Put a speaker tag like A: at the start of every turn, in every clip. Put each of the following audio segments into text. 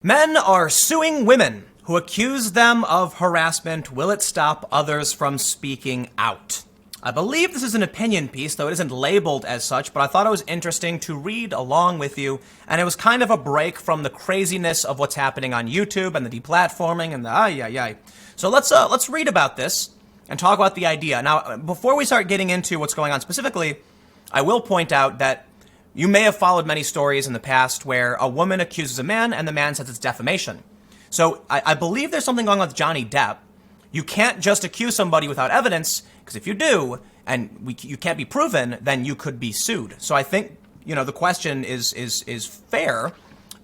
A: Men are suing women who accuse them of harassment. Will it stop others from speaking out? I believe this is an opinion piece, though it isn't labeled as such, but I thought it was interesting to read along with you, and it was kind of a break from the craziness of what's happening on YouTube and the deplatforming and the ay. So let's read about this and talk about the idea. Now, before we start getting into what's going on specifically, I will point out that you may have followed many stories in the past where a woman accuses a man and the man says it's defamation. So I believe there's something going on with Johnny Depp. You can't just accuse somebody without evidence, because if you do, and you can't be proven, then you could be sued. So I think, the question is fair,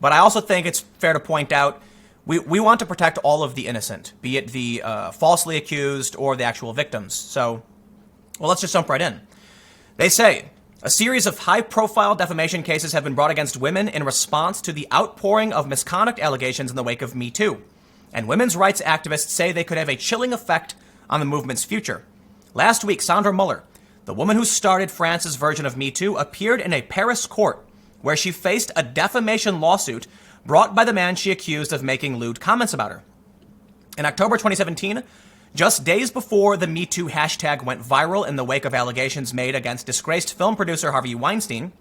A: but I also think it's fair to point out we want to protect all of the innocent, be it the falsely accused or the actual victims. So, let's just jump right in. They say, a series of high-profile defamation cases have been brought against women in response to the outpouring of misconduct allegations in the wake of Me Too. And women's rights activists say they could have a chilling effect on the movement's future. Last week, Sandra Muller, the woman who started France's version of Me Too, appeared in a Paris court where she faced a defamation lawsuit brought by the man she accused of making lewd comments about her. In October 2017, just days before the Me Too hashtag went viral in the wake of allegations made against disgraced film producer Harvey Weinstein,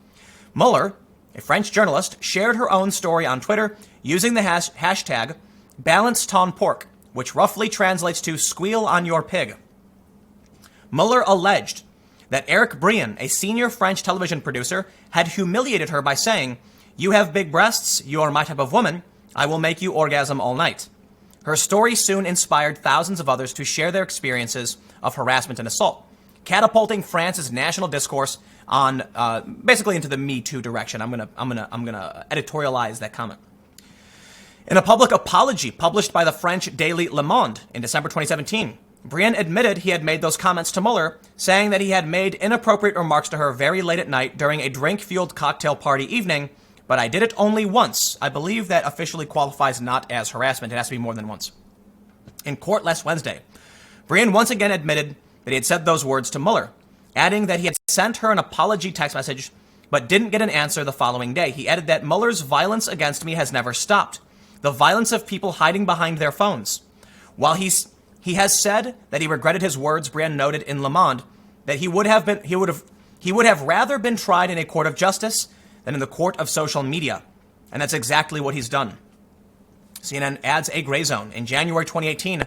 A: Muller, a French journalist, shared her own story on Twitter using the hashtag balance ton porc, which roughly translates to squeal on your pig. Muller alleged that Eric Brian, a senior French television producer, had humiliated her by saying, "You have big breasts, you are my type of woman, I will make you orgasm all night." Her story soon inspired thousands of others to share their experiences of harassment and assault, catapulting France's national discourse on basically into the Me Too direction. I'm gonna editorialize that comment. In a public apology published by the French daily Le Monde in December 2017, Brian admitted he had made those comments to Muller, saying that he had made inappropriate remarks to her very late at night during a drink-fueled cocktail party evening. But I did it only once. I believe that officially qualifies not as harassment. It has to be more than once. In court last Wednesday, Brian once again admitted that he had said those words to Muller, adding that he had sent her an apology text message, but didn't get an answer the following day. He added that Muller's violence against me has never stopped. The violence of people hiding behind their phones. While he has said that he regretted his words, Brian noted in Le Monde that he would have rather been tried in a court of justice than in the court of social media. And that's exactly what he's done. CNN adds a gray zone. In January 2018,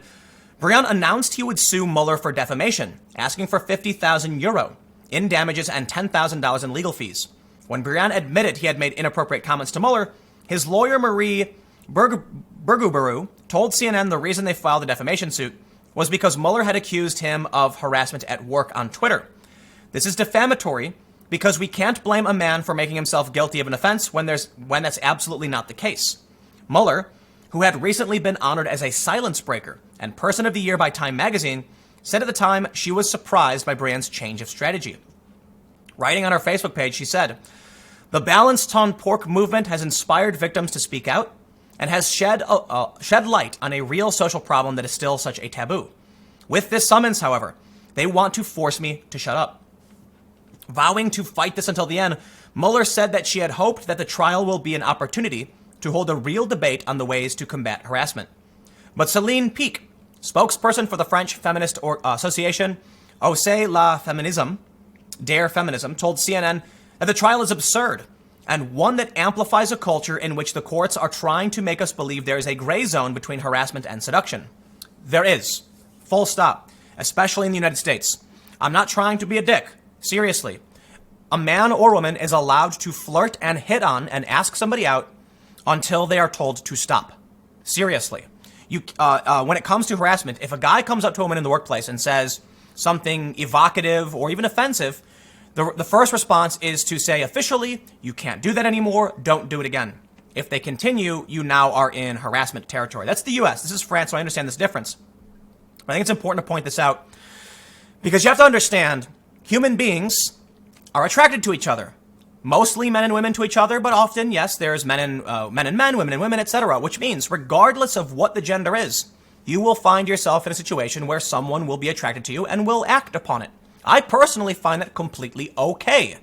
A: Brian announced he would sue Muller for defamation, asking for €50,000 in damages and $10,000 in legal fees. When Brian admitted he had made inappropriate comments to Muller, his lawyer Marie Berguberu told CNN the reason they filed the defamation suit was because Muller had accused him of harassment at work on Twitter. This is defamatory because we can't blame a man for making himself guilty of an offense when that's absolutely not the case. Muller, who had recently been honored as a silence breaker and Person of the Year by Time magazine, said at the time she was surprised by Brian's change of strategy. Writing on her Facebook page, she said, "The balance ton porc movement has inspired victims to speak out and has shed light on a real social problem that is still such a taboo. With this summons, however, they want to force me to shut up." Vowing to fight this until the end, Muller said that she had hoped that the trial will be an opportunity to hold a real debate on the ways to combat harassment. But Céline Pic, spokesperson for the French feminist association Osez la Feminisme, Dare Feminism, told CNN that the trial is absurd and one that amplifies a culture in which the courts are trying to make us believe there is a gray zone between harassment and seduction. There is. Full stop. Especially in the United States. I'm not trying to be a dick. Seriously. A man or woman is allowed to flirt and hit on and ask somebody out until they are told to stop. Seriously. When it comes to harassment, if a guy comes up to a woman in the workplace and says something evocative or even offensive, the first response is to say officially, you can't do that anymore, don't do it again. If they continue, you now are in harassment territory. That's the US. This is France, so I understand this difference. But I think it's important to point this out because you have to understand human beings are attracted to each other. Mostly men and women to each other, but often, yes, there's men and men, women and women, etc. Which means, regardless of what the gender is, you will find yourself in a situation where someone will be attracted to you and will act upon it. I personally find that completely okay.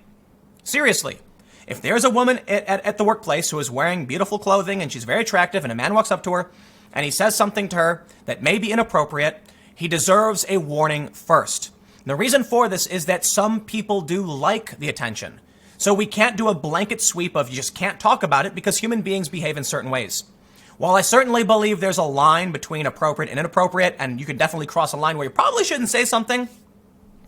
A: Seriously. If there's a woman at the workplace who is wearing beautiful clothing and she's very attractive and a man walks up to her and he says something to her that may be inappropriate, he deserves a warning first. And the reason for this is that some people do like the attention. So we can't do a blanket sweep of you just can't talk about it because human beings behave in certain ways. While I certainly believe there's a line between appropriate and inappropriate, and you could definitely cross a line where you probably shouldn't say something,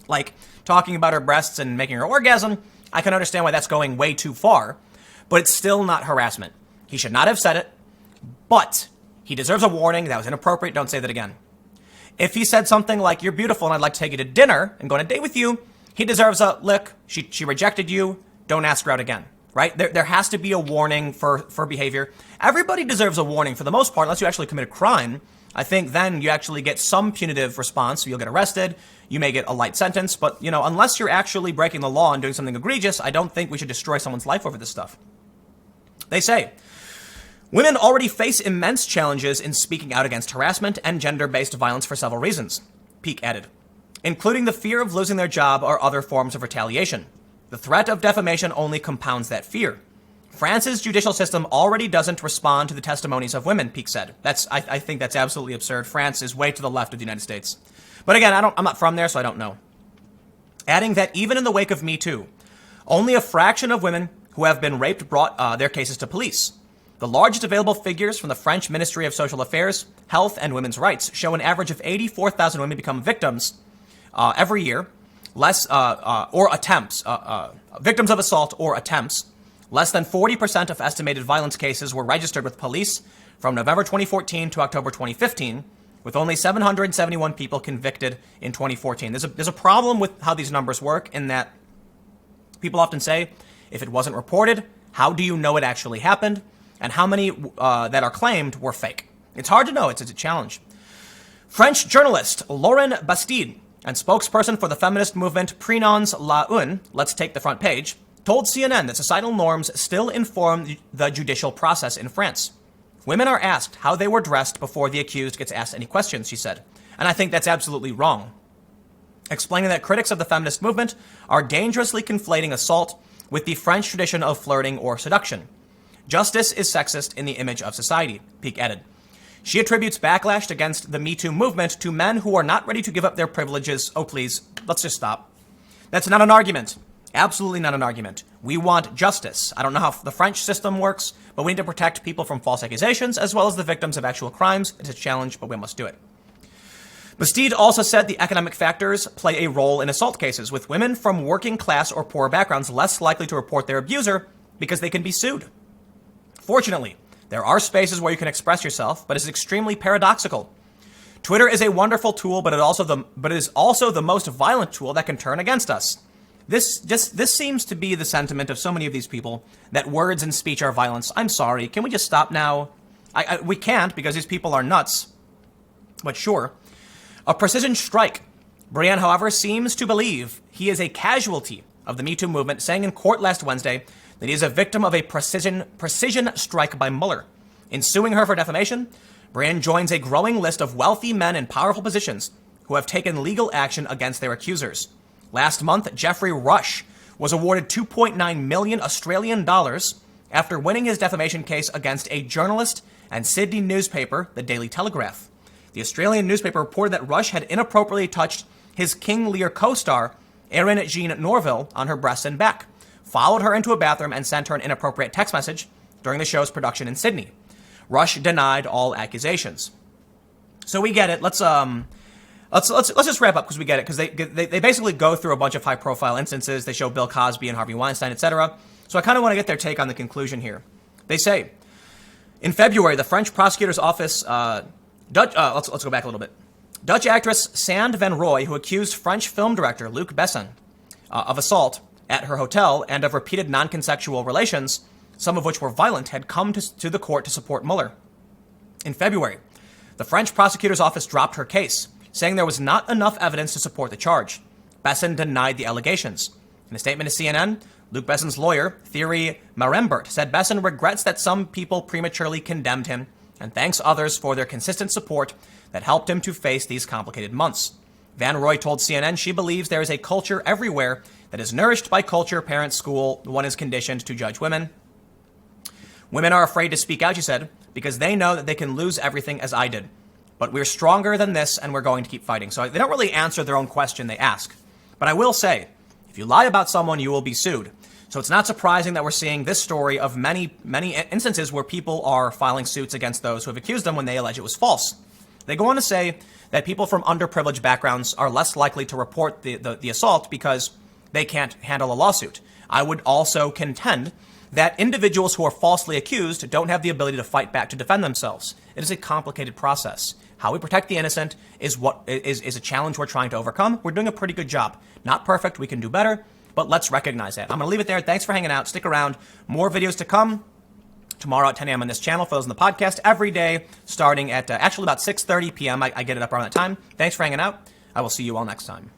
A: like talking about her breasts and making her orgasm, I can understand why that's going way too far, but it's still not harassment. He should not have said it, but he deserves a warning. That was inappropriate. Don't say that again. If he said something like, you're beautiful and I'd like to take you to dinner and go on a date with you, he deserves a, look, she rejected you. Don't ask her out again, right? There has to be a warning for behavior. Everybody deserves a warning for the most part, unless you actually commit a crime. I think then you actually get some punitive response. You'll get arrested. You may get a light sentence. But, unless you're actually breaking the law and doing something egregious, I don't think we should destroy someone's life over this stuff. They say, women already face immense challenges in speaking out against harassment and gender-based violence for several reasons, Peake added, including the fear of losing their job or other forms of retaliation. The threat of defamation only compounds that fear. France's judicial system already doesn't respond to the testimonies of women, Peake said. I think that's absolutely absurd. France is way to the left of the United States. But again, I'm not from there, so I don't know. Adding that even in the wake of Me Too, only a fraction of women who have been raped brought their cases to police. The largest available figures from the French Ministry of Social Affairs, Health and Women's Rights show an average of 84,000 women become victims every year, victims of assault or attempts. Less than 40% of estimated violence cases were registered with police from November 2014 to October 2015, with only 771 people convicted in 2014. There's a problem with how these numbers work in that people often say, if it wasn't reported, how do you know it actually happened? And how many that are claimed were fake? It's hard to know. It's a challenge. French journalist Lauren Bastide and spokesperson for the feminist movement Prenons la Une, let's take the front page, told CNN that societal norms still inform the judicial process in France. Women are asked how they were dressed before the accused gets asked any questions, she said. And I think that's absolutely wrong. Explaining that critics of the feminist movement are dangerously conflating assault with the French tradition of flirting or seduction. Justice is sexist in the image of society, Peake added. She attributes backlash against the Me Too movement to men who are not ready to give up their privileges. Oh, please, let's just stop. That's not an argument. Absolutely not an argument. We want justice. I don't know how the French system works, but we need to protect people from false accusations as well as the victims of actual crimes. It's a challenge, but we must do it. Bastide also said the economic factors play a role in assault cases, with women from working class or poor backgrounds less likely to report their abuser because they can be sued. Fortunately, there are spaces where you can express yourself, but it's extremely paradoxical. Twitter is a wonderful tool, but it is also the most violent tool that can turn against us. This seems to be the sentiment of so many of these people, that words and speech are violence. I'm sorry. Can we just stop now? We can't because these people are nuts. But sure. A precision strike. Brienne, however, seems to believe he is a casualty of the Me Too movement, saying in court last Wednesday that he is a victim of a precision strike by Mueller. In suing her for defamation, Brienne joins a growing list of wealthy men in powerful positions who have taken legal action against their accusers. Last month, Geoffrey Rush was awarded 2.9 million Australian dollars after winning his defamation case against a journalist and Sydney newspaper, the Daily Telegraph. The Australian newspaper reported that Rush had inappropriately touched his King Lear co-star, Erin Jean Norville, on her breasts and back, followed her into a bathroom and sent her an inappropriate text message during the show's production in Sydney. Rush denied all accusations. So we get it. Let's just wrap up because we get it, because they basically go through a bunch of high-profile instances. They show Bill Cosby and Harvey Weinstein, etc. So I kind of want to get their take on the conclusion here. They say, in February, the French prosecutor's office, let's go back a little bit. Dutch actress Sand van Rooij, who accused French film director Luc Besson of assault at her hotel and of repeated non-consensual relations, some of which were violent, had come to the court to support Mueller. In February, the French prosecutor's office dropped her case, saying there was not enough evidence to support the charge. Besson denied the allegations. In a statement to CNN, Luc Besson's lawyer, Thierry Marembert, said Besson regrets that some people prematurely condemned him and thanks others for their consistent support that helped him to face these complicated months. Van Rooij told CNN she believes there is a culture everywhere that is nourished by culture, parents, school. One is conditioned to judge women. Women are afraid to speak out, she said, because they know that they can lose everything as I did. But we're stronger than this, and we're going to keep fighting. So they don't really answer their own question they ask. But I will say, if you lie about someone, you will be sued. So it's not surprising that we're seeing this story of many instances where people are filing suits against those who have accused them when they allege it was false. They go on to say that people from underprivileged backgrounds are less likely to report the assault because they can't handle a lawsuit. I would also contend that individuals who are falsely accused don't have the ability to fight back to defend themselves. It is a complicated process. How we protect the innocent is a challenge we're trying to overcome. We're doing a pretty good job. Not perfect, we can do better, but let's recognize that. I'm going to leave it there. Thanks for hanging out. Stick around. More videos to come tomorrow at 10 a.m. on this channel. For those in the podcast, every day starting at actually about 6:30 p.m. I get it up around that time. Thanks for hanging out. I will see you all next time.